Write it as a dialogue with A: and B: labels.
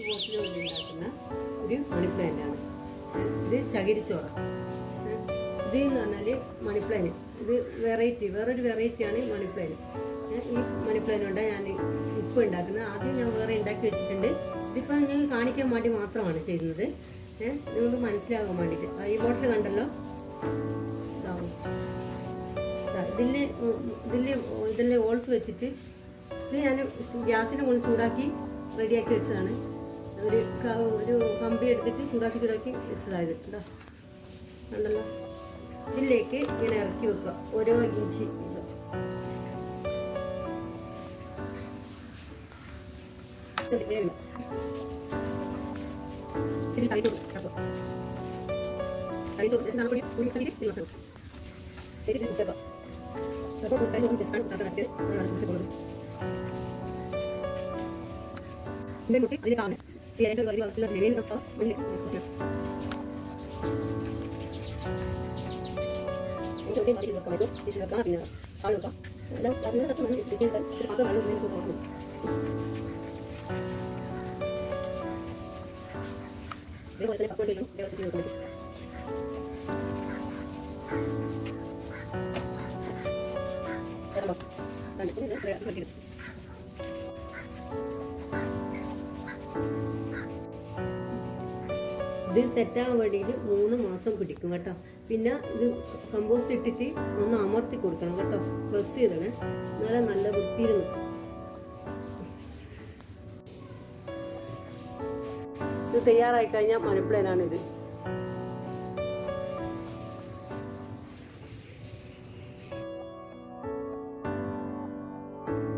A: Waste ബോട്ടിൽ കൊണ്ട് ഉണ്ടാക്കുന്ന ഒരു മണി പ്ലാന്റ് ആണ്. ഇത് ചകിരിച്ചോറ്. ഇത് എന്ന് പറഞ്ഞാൽ മണി പ്ലാന്റ്. ഇത് വേറൊരു വെറൈറ്റിയാണ് മണി പ്ലാന്റ്. ഈ മണി പ്ലാന്റ് കൊണ്ടാണ് ഞാൻ ഇപ്പോൾ ഉണ്ടാക്കുന്നത്. ആദ്യം ഞാൻ വേറെ ഉണ്ടാക്കി വെച്ചിട്ടുണ്ട്. ഇതിപ്പോൾ ഞാൻ കാണിക്കാൻ വേണ്ടി മാത്രമാണ് ചെയ്യുന്നത്. നിങ്ങൾക്ക് മനസ്സിലാകാൻ വേണ്ടിയിട്ട്. ഈ ബോട്ടിൽ കണ്ടല്ലോ, ഇതിലെ ഹോൾസ് വെച്ചിട്ട് ഇത് ഞാൻ ഗ്യാസിനെ കൊണ്ട് ചൂടാക്കി റെഡിയാക്കി വെച്ചതാണ്. ഒരു കമ്പി എടുത്തിട്ട് ചൂടാക്കി വെച്ചതായത് കേട്ടോ. കണ്ടല്ലോ, ഇതിലേക്ക് ഇങ്ങനെ ഇറക്കി വെക്കുക. ഓരോ ഇഞ്ച് ഇത് സെറ്റാകാൻ വേണ്ടിയിട്ട് 3 മാസം പിടിക്കും കേട്ടോ. പിന്നെ ഇത് കമ്പോസ്റ്റ് ഇട്ടിട്ട് ഒന്ന് അമർത്തി കൊടുക്കണം കേട്ടോ. പ്രസ് ചെയ്തണേ, നല്ല വൃത്തിയിൽ നിൽക്കും. ഇത് തയ്യാറായി കഴിഞ്ഞാൽ മണി പ്ലാന്റാണിത്.